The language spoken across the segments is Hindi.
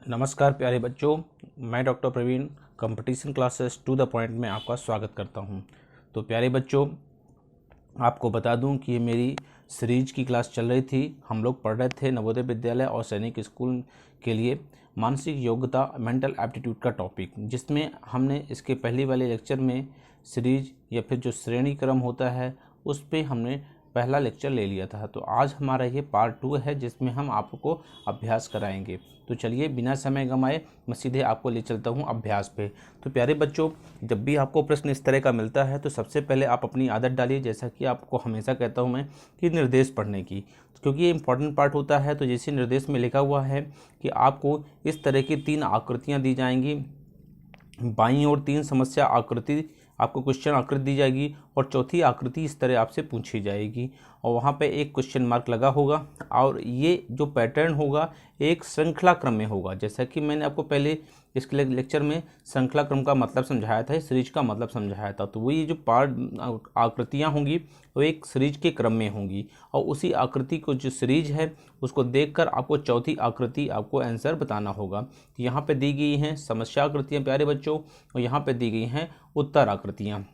नमस्कार प्यारे बच्चों, मैं doctor Praveen competition classes to the point में आपका स्वागत करता हूं। तो प्यारे बच्चों, आपको बता दूं कि ये मेरी सीरीज की क्लास चल रही थी। हम लोग पढ़ रहे थे नवोदय विद्यालय और सैनिक स्कूल के लिए मानसिक योग्यता मेंटल एप्टीट्यूड का टॉपिक, जिसमें हमने इसके पहले वाले लेक्चर में सीरीज या फिर जो श्रेणी क्रम होता है उस पर हमने पहला लेक्चर ले लिया था। तो आज हमारा ये पार्ट 2 है जिसमें हम आपको अभ्यास कराएंगे। तो चलिए बिना समय गंवाए मैं सीधे आपको ले चलता हूँ अभ्यास पे। तो प्यारे बच्चों, जब भी आपको प्रश्न इस तरह का मिलता है तो सबसे पहले आप अपनी आदत डालिए, जैसा कि आपको हमेशा कहता हूँ मैं, कि निर्देश पढ़ने की, क्योंकि ये इंपॉर्टेंट पार्ट होता है। तो जैसे निर्देश में लिखा हुआ है कि आपको इस तरह की 3 आकृतियाँ दी जाएंगी। बाईं ओर 3 समस्या आकृति, आपको क्वेश्चन आकृति दी जाएगी और चौथी आकृति इस तरह आपसे पूछी जाएगी और वहाँ पे एक क्वेश्चन मार्क लगा होगा। और ये जो पैटर्न होगा एक श्रृंखला क्रम में होगा, जैसा कि मैंने आपको पहले इसके लेक्चर में श्रृंखला क्रम का मतलब समझाया था, सीरीज का मतलब समझाया था। तो वो ये जो पार्ट आकृतियाँ होंगी वो एक सीरीज के क्रम में होंगी और उसी आकृति को जो सीरीज है उसको देखकर आपको चौथी आकृति आपको आंसर बताना होगा। तो यहाँ पे दी गई हैं समस्या आकृतियाँ प्यारे बच्चों, और यहाँ पे दी गई हैं उत्तर आकृतियाँ।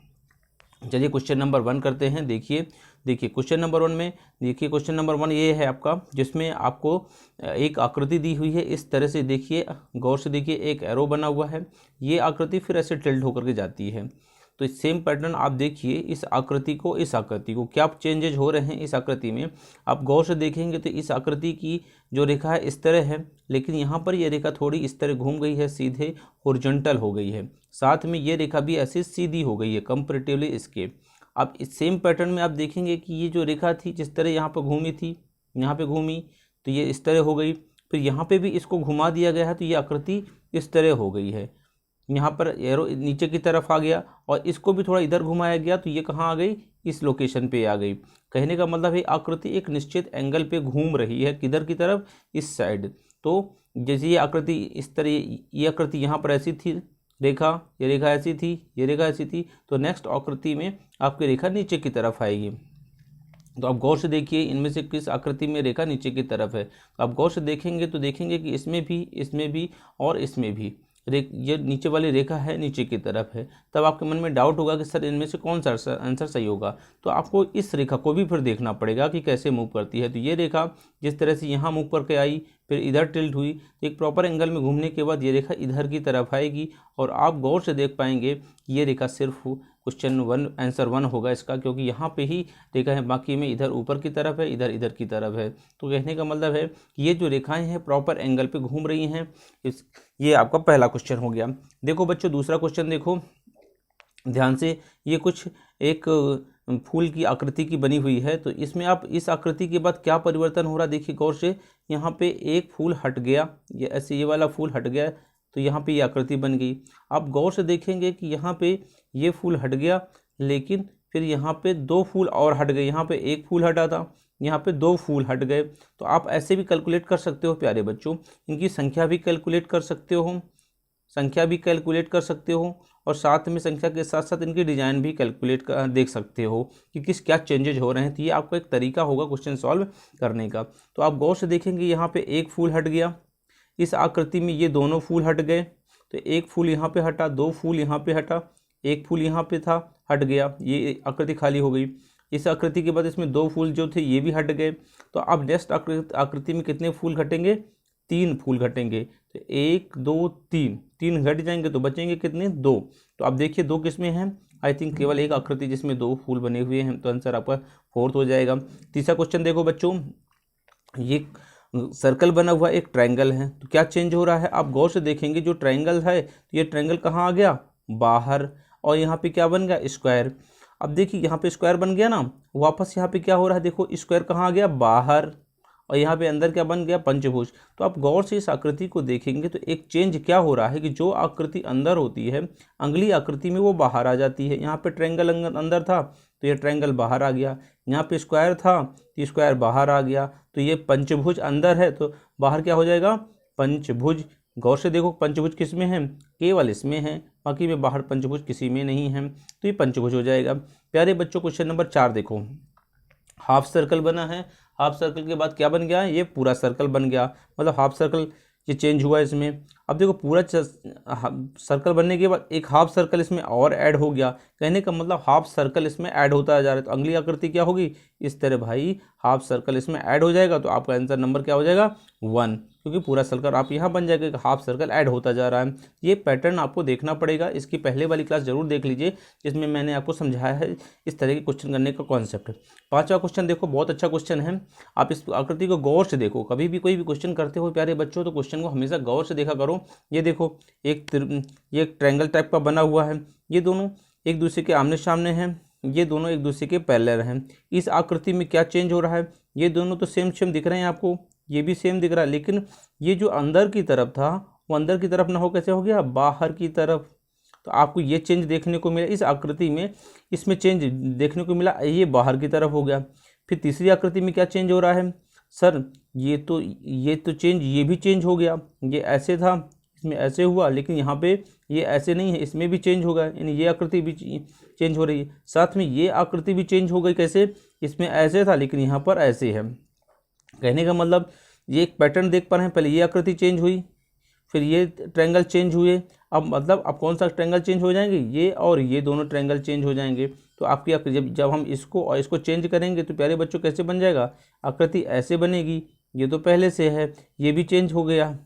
चलिए क्वेश्चन नंबर 1 करते हैं। देखिए क्वेश्चन नंबर 1 में देखिए, क्वेश्चन नंबर 1 ये है आपका, जिसमें आपको एक आकृति दी हुई है इस तरह से। देखिए गौर से देखिए, एक एरो बना हुआ है, ये आकृति फिर ऐसे टिल्ट होकर के जाती है। तो सेम पैटर्न आप देखिए, इस आकृति को क्या चेंजेज हो रहे हैं इस आकृति में आप गौर से देखेंगे तो इस आकृति की जो रेखा है इस तरह है, लेकिन यहाँ पर ये रेखा थोड़ी इस तरह घूम गई है, सीधे हॉरिजॉन्टल हो गई है। साथ में ये रेखा भी ऐसी सीधी हो गई है कंपैरेटिवली इसके। अब इस सेम पैटर्न में आप देखेंगे कि ये जो रेखा थी जिस तरह यहाँ पर घूमी थी, यहाँ पे घूमी तो ये इस तरह हो गई, फिर यहाँ पे भी इसको घुमा दिया गया है तो ये आकृति इस तरह हो गई है। यहाँ पर एरो नीचे की तरफ आ गया और इसको भी थोड़ा इधर घुमाया गया तो ये कहाँ आ गई, इस लोकेशन पे आ गई। कहने का मतलब है आकृति एक निश्चित एंगल पे घूम रही है, किधर की तरफ, इस साइड। तो जैसे ये आकृति इस तरह, ये आकृति यहाँ पर ऐसी थी रेखा, ये रेखा ऐसी थी, ये रेखा ऐसी थी, तो नेक्स्ट आकृति में आपकी रेखा नीचे की तरफ आएगी। तो आप गौर से देखिए इनमें से किस आकृति में रेखा नीचे की तरफ है। तो आप गौर से देखेंगे तो देखेंगे कि इसमें भी और इसमें भी ये नीचे वाली रेखा है नीचे की तरफ है। तब आपके मन में डाउट होगा कि सर इनमें से कौन सा आंसर सही होगा। तो आपको इस रेखा को भी फिर देखना पड़ेगा कि कैसे मूव करती है। तो ये रेखा जिस तरह से यहाँ मूव करके आई, फिर इधर टिल्ट हुई, एक प्रॉपर एंगल में घूमने के बाद ये रेखा इधर की तरफ आएगी और आप गौर से देख पाएंगे कि ये रेखा सिर्फ क्वेश्चन 1 आंसर 1 होगा इसका, क्योंकि यहाँ पे ही रेखा है, बाकी में इधर ऊपर की तरफ है, इधर इधर की तरफ है। तो कहने का मतलब है कि ये जो रेखाएं हैं प्रॉपर एंगल पे घूम रही हैं। ये आपका पहला क्वेश्चन हो गया। देखो बच्चों दूसरा क्वेश्चन देखो ध्यान से, ये कुछ एक फूल की आकृति की बनी हुई है। तो इसमें आप इस आकृति के बाद क्या परिवर्तन हो रहा है देखिए गौर से। यहाँ पे एक फूल हट गया, ये ऐसे ये वाला फूल हट गया तो यहाँ पे ये आकृति बन गई। आप गौर से देखेंगे कि यहाँ पे ये फूल हट गया, लेकिन फिर यहाँ पे 2 फूल और हट गए। यहाँ पे एक फूल हटा था, यहाँ पे 2 फूल हट गए। तो आप ऐसे भी कैलकुलेट कर सकते हो प्यारे बच्चों, इनकी संख्या भी कैलकुलेट कर सकते हो, और साथ में संख्या के साथ साथ इनकी डिजाइन भी कैलकुलेट कर देख सकते हो कि क्या चेंजेज हो रहे हैं। तो ये आपका एक तरीका होगा क्वेश्चन सॉल्व करने का। तो आप गौर से देखेंगे यहाँ पे एक फूल हट गया, इस आकृति में ये दोनों फूल हट गए। तो एक फूल यहाँ पे हटा, 2 फूल यहाँ पे हटा, एक फूल यहाँ पे था, हट गया, ये आकृति खाली हो गई। इस आकृति के बाद इसमें 2 फूल जो थे ये भी हट गए। तो अब नेक्स्ट आकृति में कितने फूल घटेंगे, 3 फूल घटेंगे। तो 1 2 3 घट जाएंगे तो बचेंगे कितने, 2। तो अब देखिए 2 किसमें हैं, आई थिंक केवल एक आकृति जिसमें 2 फूल बने हुए हैं, तो आंसर आपका 4th हो जाएगा। तीसरा क्वेश्चन देखो बच्चों, ये सर्कल बना हुआ एक ट्रायंगल है, तो क्या चेंज हो रहा है आप गौर से देखेंगे। जो ट्रायंगल है तो ये ट्रायंगल कहाँ आ गया, बाहर, और यहाँ पे क्या बन गया, स्क्वायर। अब देखिए यहाँ पे स्क्वायर बन गया ना, वापस यहाँ पे क्या हो रहा है, देखो स्क्वायर कहाँ आ गया, बाहर, और यहाँ पे अंदर क्या बन गया, पंचभुज। तो आप गौर से इस आकृति को देखेंगे तो एक चेंज क्या हो रहा है कि जो आकृति अंदर होती है अगली आकृति में वो बाहर आ जाती है। यहाँ पे ट्रायंगल अंदर था तो ये ट्रायंगल बाहर आ गया, यहाँ पे स्क्वायर था तो स्क्वायर बाहर आ गया। तो ये पंचभुज अंदर है तो बाहर क्या हो जाएगा, पंचभुज। गौर से देखो पंचभुज किस में है, केवल इसमें है, बाकी में बाहर पंचभुज किसी में नहीं है, तो ये पंचभुज हो जाएगा। प्यारे बच्चों क्वेश्चन नंबर 4 देखो, हाफ सर्कल बना है, हाफ सर्कल के बाद क्या बन गया, ये पूरा सर्कल बन गया। मतलब हाफ सर्कल ये चेंज हुआ इसमें। अब देखो पूरा सर्कल बनने के बाद एक हाफ सर्कल इसमें और ऐड हो गया, कहने का मतलब हाफ सर्कल इसमें ऐड होता जा रहा है। तो अगली आकृति क्या होगी, इस तरह भाई हाफ सर्कल इसमें ऐड हो जाएगा। तो आपका आंसर नंबर क्या हो जाएगा 1, क्योंकि पूरा सर्कल आप यहाँ बन जाएगा, हाफ सर्कल ऐड होता जा रहा है। ये पैटर्न आपको देखना पड़ेगा, इसकी पहले वाली क्लास जरूर देख लीजिए जिसमें मैंने आपको समझाया है इस तरह के क्वेश्चन करने का कॉन्सेप्ट। 5वां क्वेश्चन देखो, बहुत अच्छा क्वेश्चन है। आप इस आकृति को गौर से देखो, कभी भी कोई भी क्वेश्चन करते हो प्यारे बच्चों तो क्वेश्चन को हमेशा गौर से देखा करो। ये देखो ये एक ट्रायंगल टाइप का बना हुआ है, ये दोनों एक दूसरे के आमने सामने हैं, ये दोनों एक दूसरे के पैरेलल हैं। इस आकृति में क्या चेंज हो रहा है, ये दोनों तो सेम सेम दिख रहे हैं आपको, ये भी सेम दिख रहा है, लेकिन ये जो अंदर की तरफ था वो अंदर की तरफ ना हो कैसे हो गया, बाहर की तरफ। तो आपको ये चेंज देखने को मिला इस आकृति में, इसमें चेंज देखने को मिला, ये बाहर की तरफ हो गया। फिर तीसरी आकृति में क्या चेंज हो रहा है, सर ये तो चेंज, ये भी चेंज हो गया, ये ऐसे था इसमें ऐसे हुआ, लेकिन यहाँ पे ये ऐसे नहीं है, इसमें भी चेंज होगा, यानी ये आकृति भी चेंज हो रही है। साथ में ये आकृति भी चेंज हो गई, कैसे, इसमें ऐसे था लेकिन यहाँ पर ऐसे है। कहने का मतलब ये एक पैटर्न देख पा रहे हैं, पहले ये आकृति चेंज हुई, फिर ये ट्रायंगल चेंज हुए। अब मतलब अब कौन सा ट्रायंगल चेंज हो जाएंगे, ये और ये दोनों ट्रायंगल चेंज हो जाएंगे। तो आपकी जब हम इसको और इसको चेंज करेंगे तो प्यारे बच्चों कैसे बन जाएगा, आकृति ऐसे बनेगी। ये तो पहले से है, ये भी चेंज हो गया,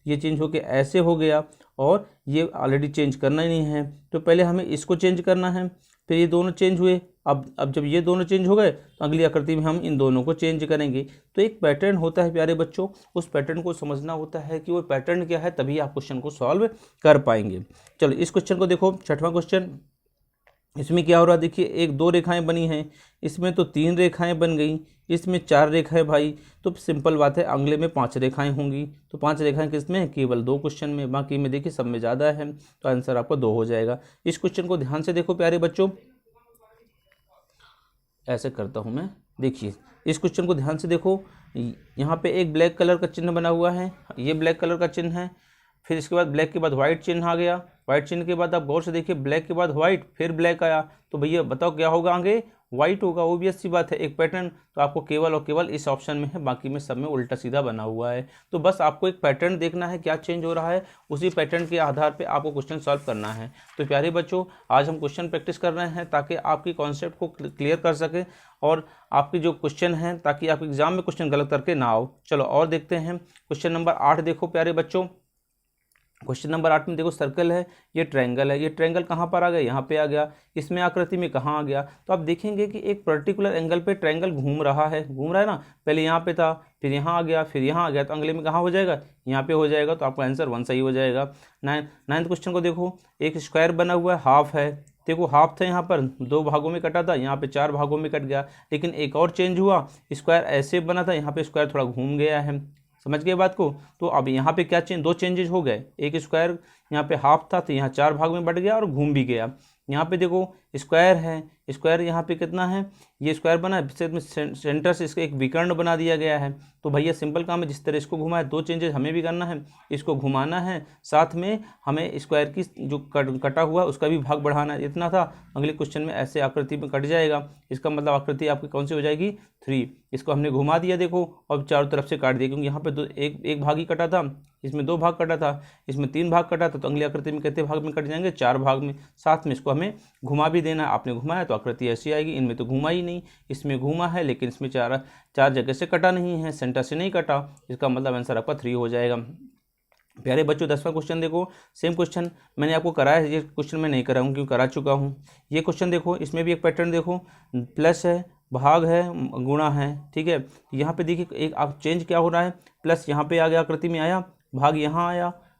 ये चेंज होके ऐसे हो गया, और ये ऑलरेडी चेंज करना ही नहीं है, तो पहले हमें इसको चेंज करना है। फिर ये दोनों चेंज हुए, अब जब ये दोनों चेंज हो गए तो अगली आकृति में हम इन दोनों को चेंज करेंगे। तो एक पैटर्न होता है प्यारे बच्चों, उस पैटर्न को समझना होता है कि वो पैटर्न क्या है, तभी आप क्वेश्चन को सॉल्व कर पाएंगे। चलो इस क्वेश्चन को देखो, 6वां क्वेश्चन। इसमें क्या हो रहा है, देखिए एक 2 रेखाएं बनी हैं, इसमें तो 3 रेखाएं बन गई, इसमें 4 रेखाएं भाई। तो सिंपल बात है, अगले में 5 रेखाएं होंगी। तो 5 रेखाएं किस में, केवल 2 क्वेश्चन में, बाकी में देखिए सब में ज़्यादा है, तो आंसर आपका 2 हो जाएगा। इस क्वेश्चन को ध्यान से देखो प्यारे बच्चों, ऐसे करता हूँ मैं, देखिए इस क्वेश्चन को ध्यान से देखो। यहाँ पे एक ब्लैक कलर का चिन्ह बना हुआ है, ये ब्लैक कलर का चिन्ह है, फिर इसके बाद ब्लैक के बाद व्हाइट चिन्ह आ गया, व्हाइट चिन्ह के बाद आप गौर से देखिए ब्लैक के बाद व्हाइट, फिर ब्लैक आया। तो भैया बताओ क्या होगा, आगे व्हाइट होगा, ऑब्वियस सी बात है, एक पैटर्न। तो आपको केवल और केवल इस ऑप्शन में है, बाकी में सब में उल्टा सीधा बना हुआ है। तो बस आपको एक पैटर्न देखना है, क्या चेंज हो रहा है, उसी पैटर्न के आधार पे आपको क्वेश्चन सॉल्व करना है। तो प्यारे बच्चों, आज हम क्वेश्चन प्रैक्टिस कर रहे हैं ताकि आपकी कॉन्सेप्ट को क्लियर कर सके, और आपकी जो क्वेश्चन है ताकि आप एग्जाम में क्वेश्चन गलत करके ना आओ। चलो और देखते हैं क्वेश्चन नंबर 8 देखो प्यारे बच्चों। क्वेश्चन नंबर 8 में देखो सर्कल है, ये ट्रायंगल है, ये ट्रायंगल कहाँ पर आ गया, यहाँ पे आ गया, इसमें आकृति में कहाँ आ गया। तो आप देखेंगे कि एक पर्टिकुलर एंगल पे ट्रायंगल घूम रहा है ना, पहले यहाँ पे था, फिर यहाँ आ गया, फिर यहाँ आ गया, तो अगले में कहाँ हो जाएगा, यहाँ पे हो जाएगा। तो आपका आंसर 1 सही हो जाएगा। 9th क्वेश्चन को देखो, एक स्क्वायर बना हुआ है, हाफ है, देखो हाफ था, यहाँ पर 2 भागों में कटा था, यहाँ पे 4 भागों में कट गया, लेकिन एक और चेंज हुआ, स्क्वायर ऐसे बना था, यहाँ पे स्क्वायर थोड़ा घूम गया है, समझ गए बात को। तो अब यहाँ पे क्या चेंज, 2 चेंजेस हो गए, एक स्क्वायर यहाँ पे हाफ था तो यहाँ 4 भाग में बट गया और घूम भी गया। यहाँ पे देखो स्क्वायर है, स्क्वायर यहाँ पे कितना है, ये स्क्वायर बना है, सेंटर से इसका एक विकर्ण बना दिया गया है। तो भैया सिंपल काम है, जिस तरह इसको घुमाए 2 चेंजेस हमें भी करना है, इसको घुमाना है, साथ में हमें स्क्वायर की जो कटा हुआ उसका भी भाग बढ़ाना है। इतना था, अगले क्वेश्चन में ऐसे आकृति में कट जाएगा, इसका मतलब आकृति आपकी कौन सी हो जाएगी, 3। इसको हमने घुमा दिया देखो, और चारों तरफ से काट दिया, क्योंकि यहाँ पे एक भाग ही कटा था, इसमें 2 भाग कटा था, इसमें 3 भाग कटा था, तो अगली आकृति में कितने भाग में कट जाएंगे, 4 भाग में। साथ में इसको हमें घुमा भी देना, आपने घुमाया तो आकृति ऐसी आएगी। इनमें तो घुमा ही नहीं, इसमें घुमा है लेकिन इसमें 4 जगह से कटा नहीं है, सेंटर से नहीं कटा, इसका मतलब आंसर आपका 3 हो जाएगा। प्यारे बच्चों 10वां क्वेश्चन देखो, सेम क्वेश्चन मैंने आपको कराया है, ये क्वेश्चन मैं नहीं कराऊँ क्योंकि करा चुका हूँ। ये क्वेश्चन देखो, इसमें भी एक पैटर्न देखो, प्लस है, भाग है, गुणा है, ठीक है। यहाँ पे देखिए एक आप चेंज क्या हो रहा है, प्लस यहाँ पे आ गया, आकृति में आया, भाग यहाँ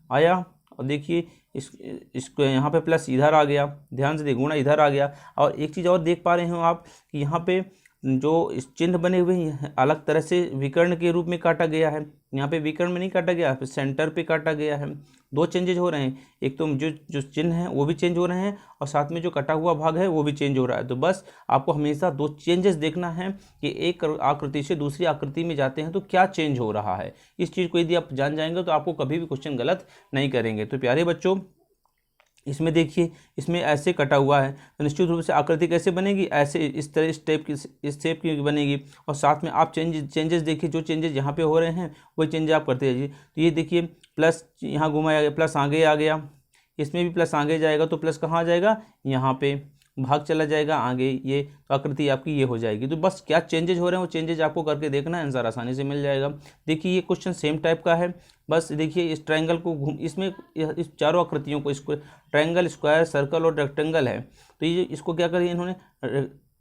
आया, और देखिए इसको यहाँ पे प्लस इधर आ गया, ध्यान से देखो, गुणा इधर आ गया। और एक चीज़ और देख पा रहे हो आप कि यहाँ पे जो चिन्ह बने हुए हैं अलग तरह से विकर्ण के रूप में काटा गया है, यहाँ पे विकर्ण में नहीं काटा गया, फिर सेंटर पे काटा गया है। 2 चेंजेज हो रहे हैं, एक तो जो चिन्ह हैं वो भी चेंज हो रहे हैं, और साथ में जो कटा हुआ भाग है वो भी चेंज हो रहा है। तो बस आपको हमेशा 2 चेंजेस देखना है कि एक आकृति से दूसरी आकृति में जाते हैं तो क्या चेंज हो रहा है। इस चीज़ को यदि आप जान जाएंगे तो आपको कभी भी क्वेश्चन गलत नहीं करेंगे। तो प्यारे बच्चों इसमें देखिए, इसमें ऐसे कटा हुआ है तो निश्चित रूप से आकृति कैसे बनेगी, ऐसे इस तरह इस शेप की बनेगी। और साथ में आप चेंजेस देखिए, जो चेंजेस यहाँ पे हो रहे हैं वही चेंजेस आप करते जाइए। तो ये देखिए प्लस यहाँ घुमाया गया, प्लस आगे आ गया, इसमें भी प्लस आगे जाएगा तो प्लस कहाँ जाएगा, यहाँ पे भाग चला जाएगा आगे, ये तो आकृति आपकी ये हो जाएगी। तो बस क्या चेंजेज हो रहे हैं वो चेंजेज आपको करके देखना है, आंसर आसानी से मिल जाएगा। देखिए ये क्वेश्चन सेम टाइप का है, बस देखिए इस ट्रायंगल को इसमें इस चारों आकृतियों को, इसको ट्रायंगल, स्क्वायर, सर्कल और रेक्टेंगल है, तो ये इसको क्या करिए इन्होंने,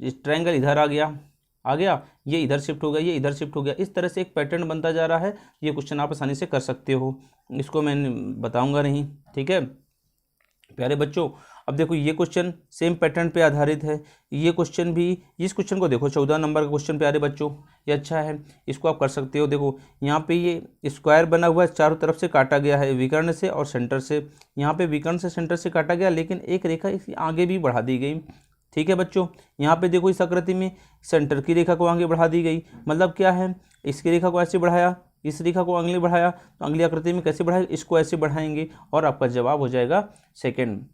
इस ट्रायंगल इधर आ गया, ये इधर शिफ्ट हो गया, ये इधर शिफ्ट हो गया, इस तरह से एक पैटर्न बनता जा रहा है। ये क्वेश्चन आप आसानी से कर सकते हो, इसको मैं बताऊंगा नहीं, ठीक है प्यारे बच्चों। अब देखो ये क्वेश्चन सेम पैटर्न पे आधारित है, ये क्वेश्चन भी, इस क्वेश्चन को देखो 14 नंबर का क्वेश्चन प्यारे बच्चों, ये अच्छा है, इसको आप कर सकते हो। देखो यहाँ पे ये स्क्वायर बना हुआ है, चारों तरफ से काटा गया है विकर्ण से और सेंटर से, यहाँ पे विकर्ण से सेंटर से काटा गया, लेकिन एक रेखा इसकी आगे भी बढ़ा दी गई, ठीक है बच्चों। यहाँ पे देखो इस आकृति में सेंटर की रेखा को आगे बढ़ा दी गई, मतलब क्या है, इसकी रेखा को ऐसे बढ़ाया, इस रेखा को अगली बढ़ाया, तो अगली आकृति में कैसे बढ़ाएंगे, इसको ऐसे बढ़ाएंगे और आपका जवाब हो जाएगा सेकंड।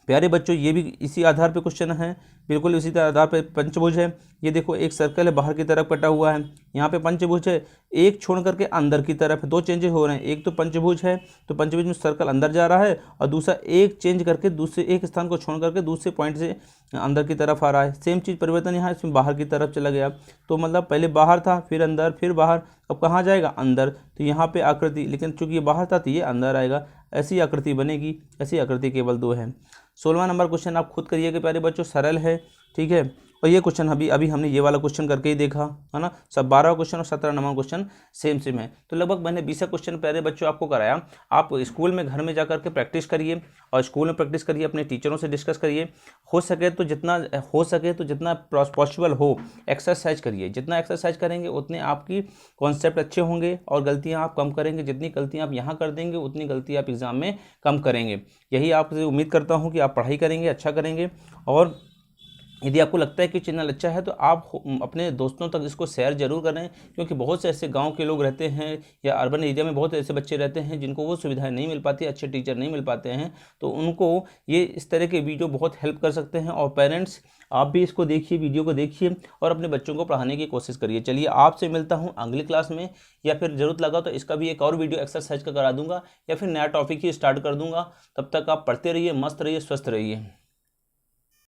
प्यारे बच्चों ये भी इसी आधार पे क्वेश्चन है, बिल्कुल इसी आधार पे पंचभुज है। ये देखो एक सर्कल है, बाहर की तरफ कटा हुआ है, यहाँ पे पंचभुज है, एक छोड़ करके अंदर की तरफ, दो चेंजेस हो रहे हैं, एक तो पंचभुज है तो पंचभुज में सर्कल अंदर जा रहा है, और दूसरा एक चेंज करके दूसरे एक स्थान को छोड़ करके दूसरे पॉइंट से अंदर की तरफ आ रहा है। सेम चीज़ परिवर्तन यहाँ इसमें बाहर की तरफ चला गया, तो मतलब पहले बाहर था फिर अंदर फिर बाहर, अब कहाँ जाएगा, अंदर। तो यहाँ पे आकृति, लेकिन चूंकि ये बाहर था तो ये अंदर आएगा, ऐसी आकृति बनेगी। ऐसी आकृति केवल दो है। 16वां नंबर क्वेश्चन आप खुद करिएगा प्यारे बच्चों, सरल है, ठीक है। और ये क्वेश्चन अभी हमने ये वाला क्वेश्चन करके ही देखा है ना, सब 12 क्वेश्चन और 17 नंबर क्वेश्चन सेम है। तो लगभग मैंने 20 क्वेश्चन प्यारे बच्चों आपको कराया। आप स्कूल में घर में जा करके प्रैक्टिस करिए, और स्कूल में प्रैक्टिस करिए, अपने टीचरों से डिस्कस करिए, हो सके तो जितना पॉसिबल हो एक्सरसाइज करिए। जितना एक्सरसाइज करेंगे उतने आपकी कॉन्सेप्ट अच्छे होंगे और गलतियाँ आप कम करेंगे। जितनी गलतियाँ आप यहाँ कर देंगे उतनी गलती आप एग्ज़ाम में कम करेंगे। यही आपसे उम्मीद करता हूँ कि आप पढ़ाई करेंगे, अच्छा करेंगे। और यदि आपको लगता है कि चैनल अच्छा है तो आप अपने दोस्तों तक इसको शेयर जरूर करें, क्योंकि बहुत से ऐसे गांव के लोग रहते हैं या अर्बन एरिया में बहुत ऐसे बच्चे रहते हैं जिनको वो सुविधाएं नहीं मिल पाती, अच्छे टीचर नहीं मिल पाते हैं, तो उनको ये इस तरह के वीडियो बहुत हेल्प कर सकते हैं। और पेरेंट्स आप भी इसको देखिए, वीडियो को देखिए और अपने बच्चों को पढ़ाने की कोशिश करिए। चलिए आपसे मिलता हूँ अगली क्लास में, या फिर ज़रूरत लगा तो इसका भी एक और वीडियो एक्सरसाइज का करा दूंगा, या फिर नया टॉपिक ही स्टार्ट कर दूंगा। तब तक आप पढ़ते रहिए, मस्त रहिए, स्वस्थ रहिए।